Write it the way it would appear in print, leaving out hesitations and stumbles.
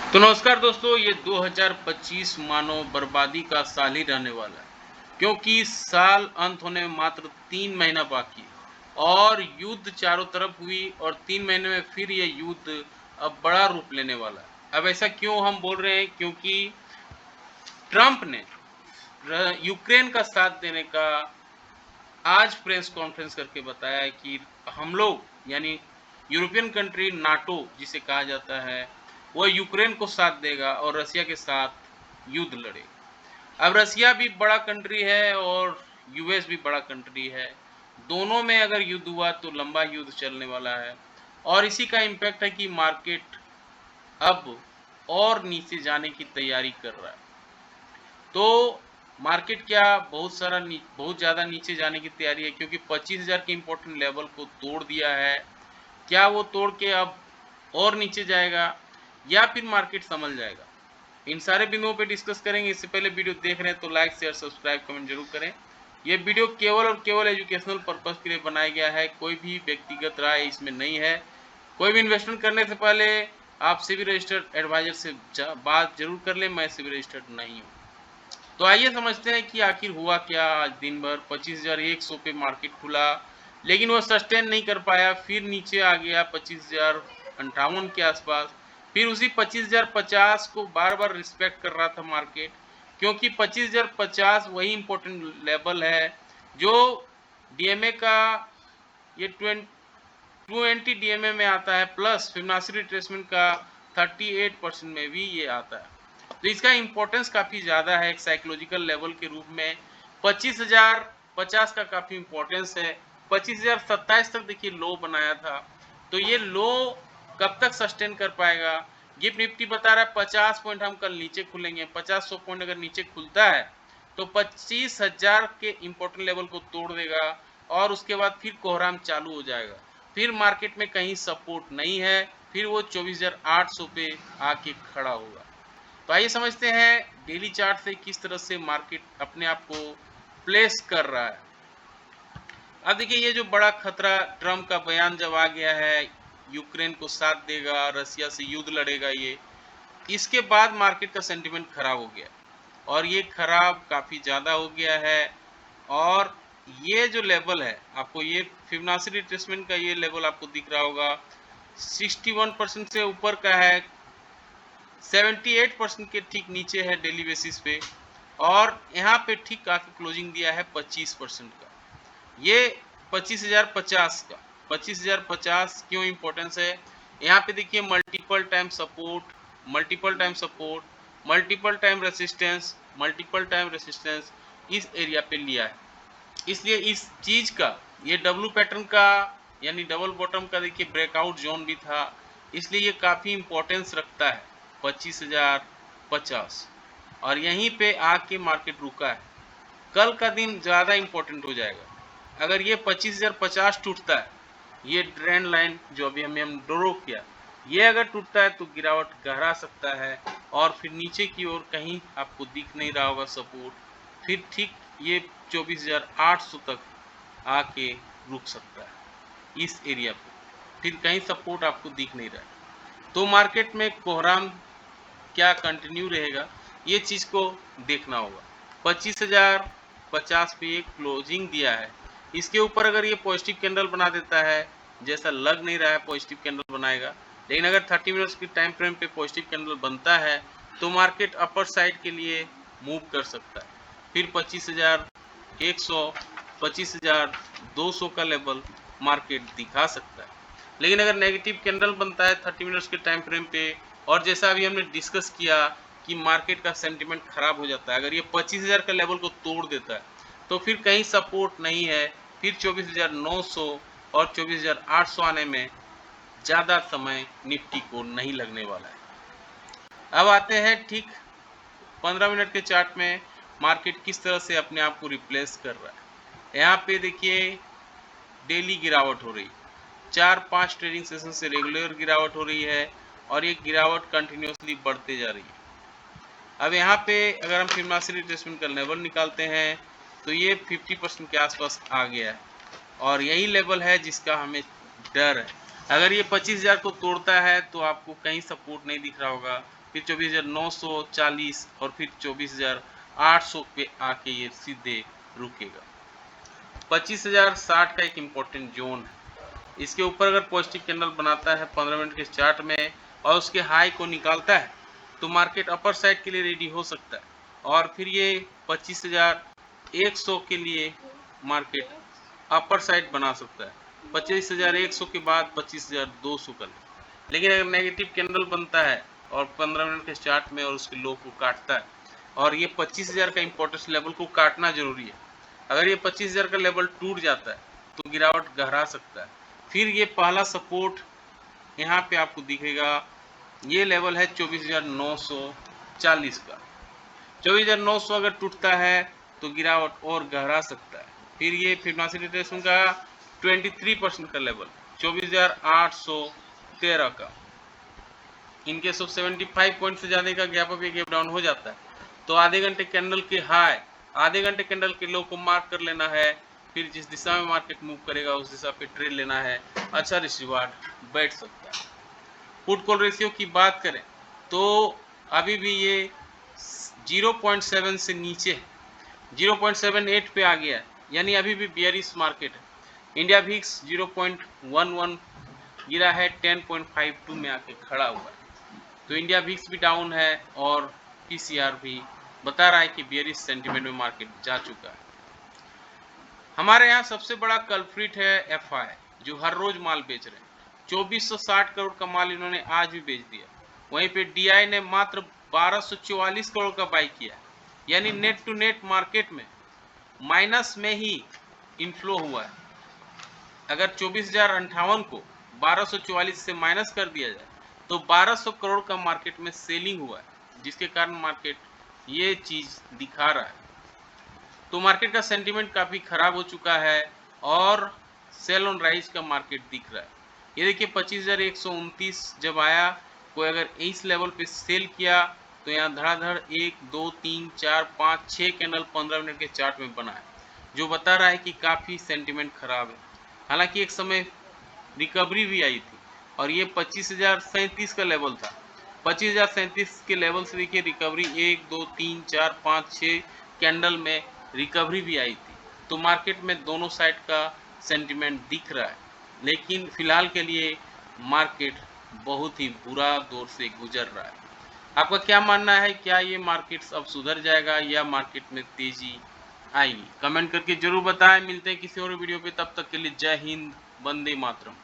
तो नमस्कार दोस्तों, ये 2025 मानो बर्बादी का साल ही रहने वाला है, क्योंकि साल अंत होने में मात्र 3 महीना बाकी है और युद्ध चारों तरफ हुई और 3 महीने में फिर ये युद्ध अब बड़ा रूप लेने वाला है। अब ऐसा क्यों हम बोल रहे हैं? क्योंकि ट्रंप ने यूक्रेन का साथ देने का आज प्रेस कॉन्फ्रेंस करके बताया है कि हम लोग यानी यूरोपियन कंट्री नाटो जिसे कहा जाता है, वह यूक्रेन को साथ देगा और रसिया के साथ युद्ध लड़ेगा। अब रसिया भी बड़ा कंट्री है और यूएस भी बड़ा कंट्री है। दोनों में अगर युद्ध हुआ तो लंबा युद्ध चलने वाला है और इसी का इम्पैक्ट है कि मार्केट अब और नीचे जाने की तैयारी कर रहा है। तो मार्केट क्या बहुत ज़्यादा नीचे जाने की तैयारी है, क्योंकि 25,000 के इम्पोर्टेंट लेवल को तोड़ दिया है। क्या वो तोड़ के अब और नीचे जाएगा या फिर मार्केट संभल जाएगा? इन सारे बिंदुओं पे डिस्कस करेंगे। इससे पहले वीडियो देख रहे हैं तो लाइक शेयर सब्सक्राइब कमेंट जरूर करें। ये वीडियो केवल और केवल एजुकेशनल पर्पस के लिए बनाया गया है, कोई भी व्यक्तिगत राय इसमें नहीं है। कोई भी इन्वेस्टमेंट करने से पहले आप सेबी रजिस्टर्ड एडवाइजर से बात जरूर कर लें। मैं सेबी रजिस्टर्ड नहीं हूँ। तो आइए समझते हैं कि आखिर हुआ क्या। आज दिन भर 25,100 पे मार्केट खुला, लेकिन वो सस्टेन नहीं कर पाया, फिर नीचे आ गया 25,058 के आसपास। फिर उसी 25,050 को बार बार रिस्पेक्ट कर रहा था मार्केट, क्योंकि 25,050 वही इंपॉर्टेंट लेवल है जो डीएमए का ये 220 डीएमए में आता है, प्लस फिबोनाची रिट्रेसमेंट का 38% में भी ये आता है। तो इसका इंपॉर्टेंस काफ़ी ज़्यादा है एक साइकोलॉजिकल लेवल के रूप में। 25,050 का काफ़ी इंपॉर्टेंस है। 25,027 तक देखिए लो बनाया था, तो ये लो कब तक सस्टेन कर पाएगा? गिफ्ट निफ्टी बता रहा है 50 पॉइंट हम कल नीचे खुलेंगे। 50-100 पॉइंट अगर नीचे खुलता है तो 25,000 के इंपॉर्टेंट लेवल को तोड़ देगा और उसके बाद फिर कोहराम चालू हो जाएगा। फिर मार्केट में कहीं सपोर्ट नहीं है, फिर वो 24,800 पे आके खड़ा होगा। तो आइए समझते हैं डेली चार्ट से किस तरह से मार्केट अपने आप को प्लेस कर रहा है। अब देखिए, ये जो बड़ा खतरा ट्रम्प का बयान जब आ गया है, यूक्रेन को साथ देगा, रसिया से युद्ध लड़ेगा, ये इसके बाद मार्केट का सेंटिमेंट खराब हो गया और ये खराब काफ़ी ज़्यादा हो गया है। और ये जो लेवल है, आपको ये फिबोनाची रिट्रेसमेंट का ये लेवल आपको दिख रहा होगा, 61% से ऊपर का है, 78% के ठीक नीचे है डेली बेसिस पे, और यहाँ पे ठीक आके क्लोजिंग दिया है 25% का। ये 25,050 का 25,050 क्यों इंपॉर्टेंस है? यहाँ पे देखिए multiple time support, multiple time support, multiple time resistance, multiple time resistance इस एरिया पे लिया है। इसलिए इस चीज का ये डब्लू पैटर्न का यानी डबल बॉटम का देखिए ब्रेकआउट जोन भी था, इसलिए ये काफ़ी इंपॉर्टेंस रखता है 25,050। और यहीं पे आके मार्केट रुका है। कल का दिन ज़्यादा इंपॉर्टेंट हो जाएगा। अगर ये 25,050 टूटता है, ये ट्रेंड लाइन जो अभी हम ड्रॉ किया, ये अगर टूटता है तो गिरावट गहरा सकता है और फिर नीचे की ओर कहीं आपको दिख नहीं रहा होगा सपोर्ट, फिर ठीक ये 24,800 तक आके रुक सकता है इस एरिया पे, फिर कहीं सपोर्ट आपको दिख नहीं रहा है। तो मार्केट में कोहराम क्या कंटिन्यू रहेगा, ये चीज़ को देखना होगा। 25,050 पे एक क्लोजिंग दिया है, इसके ऊपर अगर ये पॉजिटिव कैंडल बना देता है, जैसा लग नहीं रहा है पॉजिटिव कैंडल बनाएगा, लेकिन अगर 30 मिनट्स की टाइम फ्रेम पे पॉजिटिव कैंडल बनता है तो मार्केट अपर साइड के लिए मूव कर सकता है। फिर 25,100 25,200 का लेवल मार्केट दिखा सकता है। लेकिन अगर नेगेटिव कैंडल बनता है 30 मिनट्स के टाइम फ्रेम पे, और जैसा अभी हमने डिस्कस किया कि मार्केट का सेंटिमेंट खराब हो जाता है, अगर ये 25,000 का लेवल को तोड़ देता है तो फिर कहीं सपोर्ट नहीं है, फिर 24,900 और 24,800 आने में ज़्यादा समय निफ्टी को नहीं लगने वाला है। अब आते हैं ठीक 15 मिनट के चार्ट में मार्केट किस तरह से अपने आप को रिप्लेस कर रहा है। यहाँ पे देखिए डेली गिरावट हो रही है, 4-5 ट्रेडिंग सेशन से रेगुलर गिरावट हो रही है और ये गिरावट कंटिन्यूसली बढ़ते जा रही है। अब यहाँ पे अगर हम फिबोनाची रिट्रेसमेंट का लेवल निकालते हैं तो ये 50% के आसपास आ गया है और यही लेवल है जिसका हमें डर है। अगर ये 25,000 को तोड़ता है तो आपको कहीं सपोर्ट नहीं दिख रहा होगा, फिर 24,940 और फिर 24,800 पे आके ये सीधे रुकेगा। 25,060 का एक इम्पोर्टेंट जोन है। इसके ऊपर अगर पॉजिटिव कैंडल बनाता है 15 मिनट के चार्ट में और उसके हाई को निकालता है तो मार्केट अपर साइड के लिए रेडी हो सकता है और फिर ये 25,100 के लिए मार्केट अपर साइड बना सकता है। 25,100 के बाद 25,200 कर लेकिन अगर नेगेटिव कैंडल बनता है और 15 मिनट के चार्ट में और उसके लो को काटता है और ये 25,000 का इम्पोर्टेंस लेवल को काटना जरूरी है। अगर ये 25,000 का लेवल टूट जाता है तो गिरावट गहरा सकता है। फिर ये पहला सपोर्ट यहाँ पे आपको दिखेगा, ये लेवल है 24,940 का। 24,900 अगर टूटता है तो गिरावट और गहरा सकता है। फिर ये फिबोनाची रिट्रेसमेंट का 23% का लेवल 24,813 का। इनके सब 75 पॉइंट से ज़्यादा का गैप अप या गैप डाउन हो जाता है तो आधे घंटे कैंडल के हाई, आधे घंटे कैंडल के लो को मार्क कर लेना है। फिर जिस दिशा में मार्केट मूव करेगा उस दिशा पे ट्रेड लेना है, अच्छा रिवार्ड बैठ सकता है। पुट कॉल रेशियो की बात करें तो अभी भी ये 0.7 से नीचे है, 0.78 पे आ गया है, यानी अभी भी बियरिश मार्केट है। इंडिया विक्स 0.11 गिरा है, 10.52 में आके खड़ा हुआ है। तो इंडिया विक्स भी डाउन है और पीसीआर भी बता रहा है कि बियरिश सेंटीमेंट में मार्केट जा चुका है। हमारे यहाँ सबसे बड़ा कल्प्रिट है एफआई, जो हर रोज माल बेच रहे हैं। 2460 करोड़ का माल इन्होंने आज भी बेच दिया। वहीं पे डीआई ने मात्र 1244 करोड़ का बाई किया, यानी नेट टू नेट मार्केट में माइनस में ही इनफ्लो हुआ है। अगर 24,058 को 1244 से माइनस कर दिया जाए तो 1200 करोड़ का मार्केट में सेलिंग हुआ है, जिसके कारण मार्केट ये चीज दिखा रहा है। तो मार्केट का सेंटीमेंट काफ़ी ख़राब हो चुका है और सेल ऑन राइज का मार्केट दिख रहा है। ये देखिए 25,129 जब आया, कोई अगर इस लेवल पे सेल किया तो यहाँ धड़ाधड़ 1 2 3 4 5 6 कैंडल 15 मिनट के चार्ट में बना है, जो बता रहा है कि काफ़ी सेंटीमेंट ख़राब है। हालांकि एक समय रिकवरी भी आई थी और ये 25,037 का लेवल था। 25,037 के लेवल से देखिए रिकवरी 1 2 3 4 5 6 कैंडल में रिकवरी भी आई थी। तो मार्केट में दोनों साइड का सेंटीमेंट दिख रहा है, लेकिन फिलहाल के लिए मार्केट बहुत ही बुरा दौर से गुजर रहा है। आपका क्या मानना है, क्या ये मार्केट अब सुधर जाएगा या मार्केट में तेजी आएगी? कमेंट करके जरूर बताएं। मिलते हैं किसी और वीडियो पे, तब तक के लिए जय हिंद, वंदे मातरम।